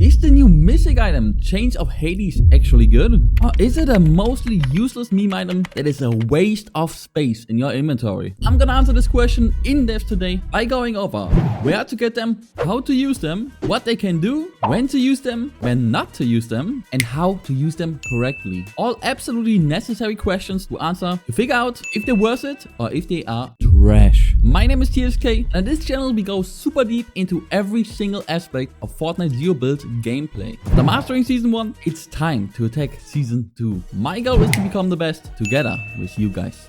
Is the new mythic item, Chains of Hades, actually good? Or is it a mostly useless meme item that is a waste of space in your inventory? I'm gonna answer this question in depth today by going over where to get them, how to use them, what they can do, when to use them, when not to use them, and how to use them correctly. All absolutely necessary questions to answer to figure out if they're worth it or if they are trash. My name is TSK, and on this channel we go super deep into every single aspect of Fortnite Zero Build gameplay. After mastering Season 1, it's time to attack Season 2. My goal is to become the best together with you guys.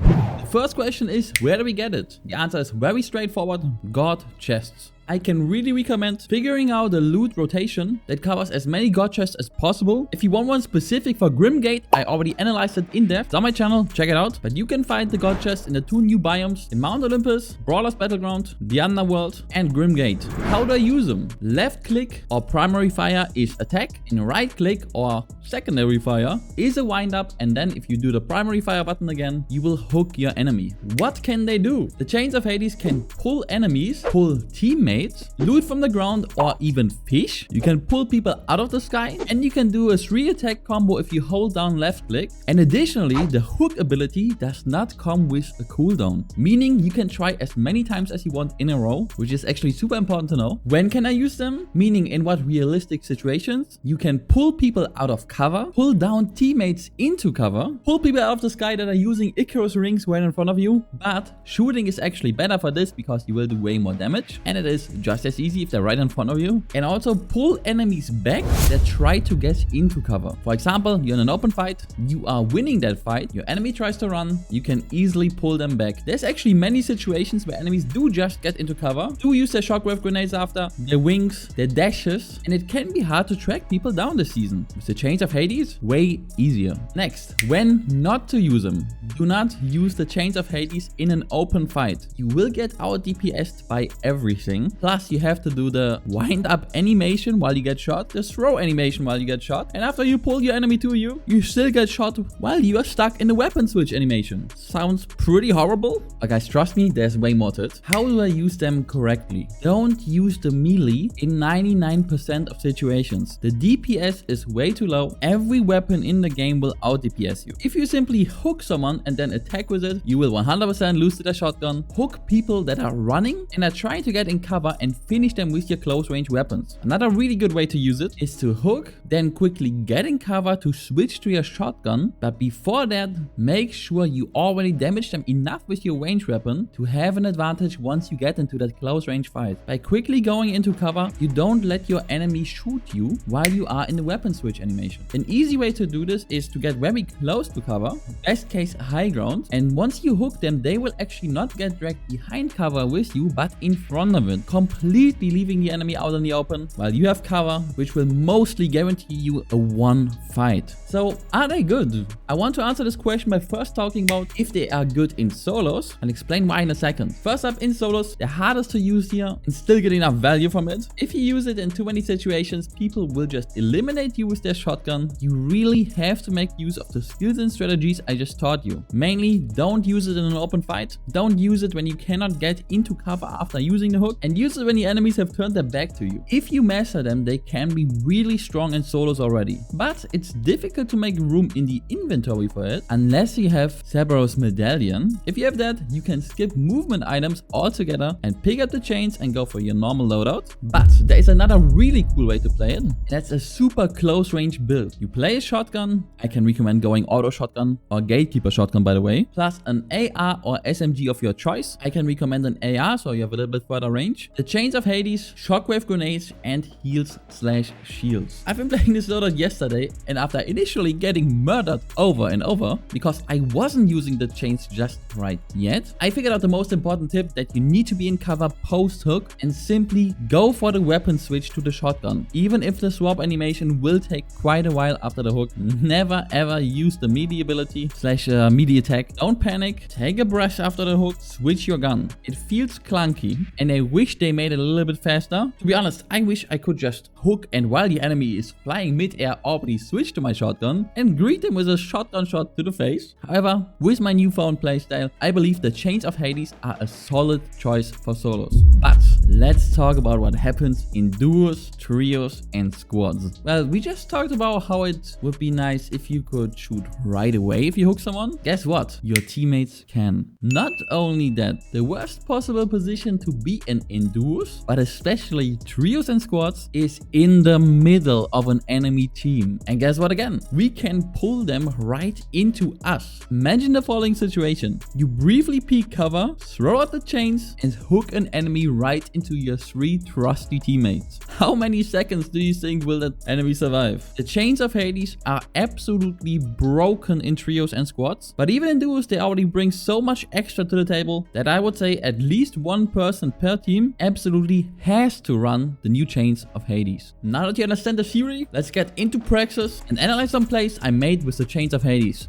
The first question is, where do we get it? The answer is very straightforward: God chests. I can really recommend figuring out a loot rotation that covers as many god chests as possible. If you want one specific for Grimgate, I already analyzed it in depth. It's on my channel, check it out. But you can find the god chests in the 2 new biomes, in Mount Olympus, Brawler's Battleground, the Underworld, and Grimgate. How do I use them? Left click or primary fire is attack, and right click or secondary fire is a wind up, and then if you do the primary fire button again, you will hook your enemy. What can they do? The Chains of Hades can pull enemies, pull teammates, loot from the ground, or even fish. You can pull people out of the sky, and you can do a 3 attack combo if you hold down left click. And additionally, the hook ability does not come with a cooldown, meaning you can try as many times as you want in a row, which is actually super important to know. When can I use them? Meaning in what realistic situations? You can pull people out of cover, pull down teammates into cover, pull people out of the sky that are using Icarus rings right in front of you. But shooting is actually better for this because you will do way more damage, and it is just as easy if they're right in front of you. And also pull enemies back that try to get into cover. For example, you're in an open fight, you are winning that fight, your enemy tries to run, you can easily pull them back. There's actually many situations where enemies do just get into cover, do use their shockwave grenades after, their wings, their dashes, and it can be hard to track people down this season. With the Chains of Hades, way easier. Next, when not to use them. Do not use the Chains of Hades in an open fight. You will get out DPS'd by everything. Plus, you have to do the wind up animation while you get shot, the throw animation while you get shot, and after you pull your enemy to you, you still get shot while you are stuck in the weapon switch animation. Sounds pretty horrible, but guys, trust me, there's way more to it. How do I use them correctly? Don't use the melee in 99% of situations. The DPS is way too low. Every weapon in the game will out DPS you. If you simply hook someone and then attack with it, you will 100% lose to the shotgun. Hook people that are running and are trying to get in cover and finish them with your close range weapons. Another really good way to use it is to hook, then quickly get in cover to switch to your shotgun. But before that, make sure you already damage them enough with your range weapon to have an advantage once you get into that close range fight. By quickly going into cover, you don't let your enemy shoot you while you are in the weapon switch animation. An easy way to do this is to get very close to cover, best case high ground, and once you hook them, they will actually not get dragged behind cover with you, but in front of it, completely leaving the enemy out in the open while you have cover, which will mostly guarantee you a 1 fight. So are they good? I want to answer this question by first talking about if they are good in solos. I'll explain why in a second. First up, in solos, they're hardest to use here and still get enough value from it. If you use it in too many situations, people will just eliminate you with their shotgun. You really have to make use of the skills and strategies I just taught you. Mainly, don't use it in an open fight. Don't use it when you cannot get into cover after using the hook, and use it when the enemies have turned their back to you. If you master them, they can be really strong in solos already. But it's difficult to make room in the inventory for it unless you have Cerberus Medallion. If you have that, you can skip movement items altogether and pick up the chains and go for your normal loadout. But there is another really cool way to play it. That's a super close range build. You play a shotgun. I can recommend going auto shotgun or gatekeeper shotgun, by the way, plus an AR or SMG of your choice. I can recommend an AR so you have a little bit further range. The Chains of Hades, shockwave grenades, and heals/shields. I've been playing this loadout yesterday, and after initially getting murdered over and over because I wasn't using the chains just right yet, I figured out the most important tip, that you need to be in cover post hook and simply go for the weapon switch to the shotgun. Even if the swap animation will take quite a while after the hook, never ever use the melee ability / melee attack. Don't panic, take a breath after the hook, switch your gun. It feels clunky, and I wish wish they made it a little bit faster. To be honest, I wish I could just hook and while the enemy is flying mid-air, already switch to my shotgun and greet him with a shotgun shot to the face. However, with my newfound playstyle, I believe the Chains of Hades are a solid choice for solos. But let's talk about what happens in duos, trios, and squads. Well, we just talked about how it would be nice if you could shoot right away if you hook someone. Guess what? Your teammates can. Not only that, the worst possible position to be in duos, but especially trios and squads, is in the middle of an enemy team. And guess what again? We can pull them right into us. Imagine the following situation. You briefly peek cover, throw out the chains, and hook an enemy right into your 3 trusty teammates. How many seconds do you think will that enemy survive? The Chains of Hades are absolutely broken in trios and squads, but even in duos they already bring so much extra to the table that I would say at least one person per team absolutely has to run the new Chains of Hades. Now that you understand the theory, let's get into praxis and analyze some plays I made with the Chains of Hades.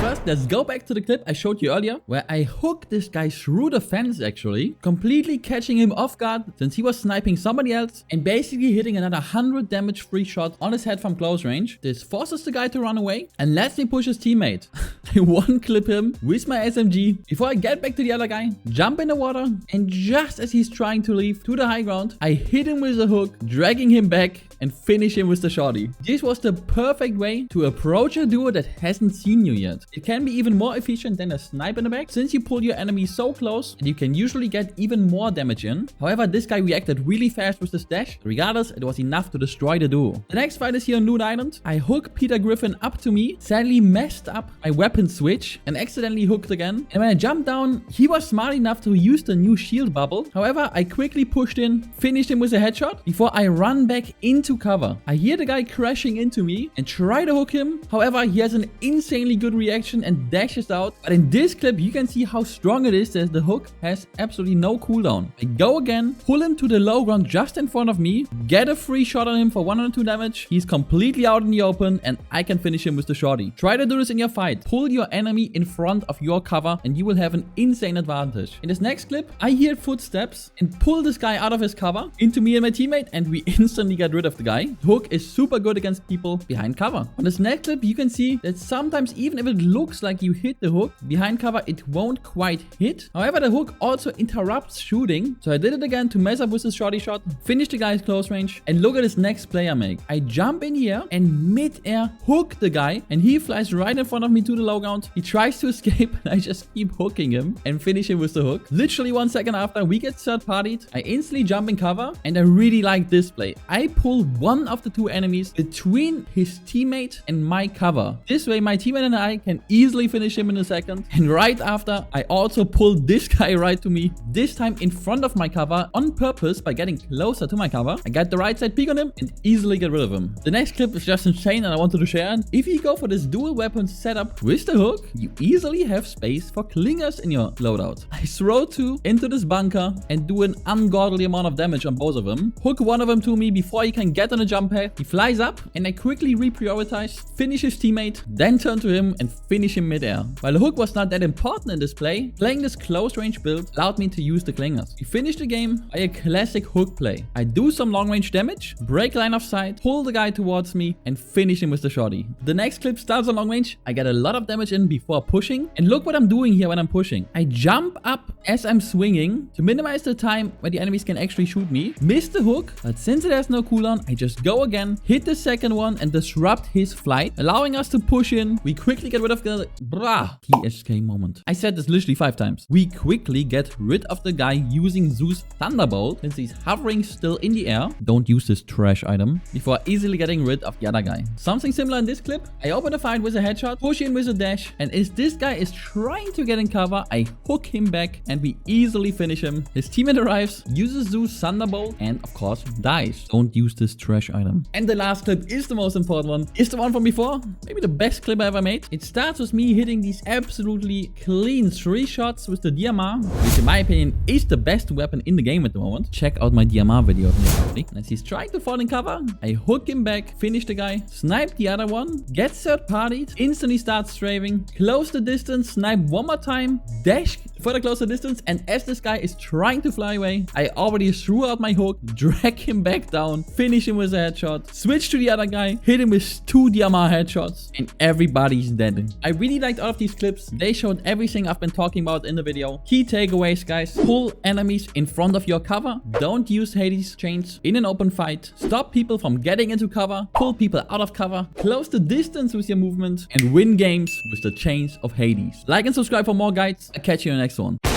First, let's go back to the clip I showed you earlier, where I hooked this guy through the fence actually, completely catching him off guard since he was sniping somebody else and basically hitting another 100 damage free shot on his head from close range. This forces the guy to run away and lets me push his teammate. I one clip him with my SMG before I get back to the other guy, jump in the water, and just as he's trying to leave to the high ground, I hit him with a hook, dragging him back and finish him with the shotty. This was the perfect way to approach a duo that hasn't seen you yet. It can be even more efficient than a snipe in the back, since you pull your enemy so close and you can usually get even more damage in. However, this guy reacted really fast with his dash. Regardless, it was enough to destroy the duo. The next fight is here on Loot Island. I hook Peter Griffin up to me, sadly messed up my weapon switch and accidentally hooked again. And when I jumped down, he was smart enough to use the new shield bubble. However, I quickly pushed in, finished him with a headshot before I run back into cover. I hear the guy crashing into me and try to hook him. However, he has an insanely good reaction and dashes out. But in this clip, you can see how strong it is that the hook has absolutely no cooldown. I go again, pull him to the low ground just in front of me, get a free shot on him for 102 damage. He's completely out in the open and I can finish him with the shorty. Try to do this in your fight. Pull your enemy in front of your cover and you will have an insane advantage. In this next clip, I hear footsteps and pull this guy out of his cover into me and my teammate and we instantly get rid of the guy. The hook is super good against people behind cover. On this next clip, you can see that sometimes even if it looks like you hit the hook behind cover, it won't quite hit. However, the hook also interrupts shooting. So I did it again to mess up with this shorty shot, finish the guy's close range, and look at this next play I make. I jump in here and mid-air hook the guy and he flies right in front of me to the low ground. He tries to escape and I just keep hooking him and finish him with the hook. Literally 1 second after we get third partied, I instantly jump in cover and I really like this play. I pull one of the 2 enemies between his teammate and my cover. This way my teammate and I can easily finish him in a second. And right after, I also pull this guy right to me, this time in front of my cover on purpose by getting closer to my cover. I get the right side peek on him and easily get rid of him. The next clip is just insane and I wanted to share it. If you go for this dual weapon setup with the hook, you easily have space for clingers in your loadout. I throw 2 into this bunker and do an ungodly amount of damage on both of them. Hook one of them to me before he can get on a jump pad. He flies up and I quickly reprioritize, finish his teammate, then turn to him and finish him mid-air. While the hook was not that important in this play, playing this close range build allowed me to use the clingers. We finished the game by a classic hook play. I do some long range damage, break line of sight, pull the guy towards me and finish him with the shorty. The next clip starts on long range. I get a lot of damage in before pushing and look what I'm doing here when I'm pushing. I jump up as I'm swinging to minimize the time where the enemies can actually shoot me. Miss the hook, but since it has no cooldown, I just go again, hit the second one and disrupt his flight, allowing us to push in. We quickly get rid of the TSK moment. I said this literally 5 times. We quickly get rid of the guy using Zeus Thunderbolt since he's hovering still in the air. Don't use this trash item before easily getting rid of the other guy. Something similar in this clip. I open the fight with a headshot, push in with a dash, and as this guy is trying to get in cover, I hook him back and we easily finish him. His teammate arrives, uses Zeus Thunderbolt, and of course dies. Don't use this trash item. And the last clip is the most important one. Is the one from before. Maybe the best clip I ever made. It starts with me hitting these absolutely clean 3 shots with the DMR, which in my opinion is the best weapon in the game at the moment. Check out my DMR video here. As he's trying to fall in cover, I hook him back, finish the guy, snipe the other one, get third partied, instantly start strafing, close the distance, snipe one more time, dash further closer distance, and as this guy is trying to fly away, I already threw out my hook, drag him back down, finish him with a headshot, switch to the other guy, hit him with 2 DMR headshots, and everybody's dead. I really liked all of these clips. They showed everything I've been talking about in the video. Key takeaways, guys. Pull enemies in front of your cover. Don't use Hades chains in an open fight. Stop people from getting into cover. Pull people out of cover. Close the distance with your movement. And win games with the chains of Hades. Like and subscribe for more guides. I'll catch you in the next one.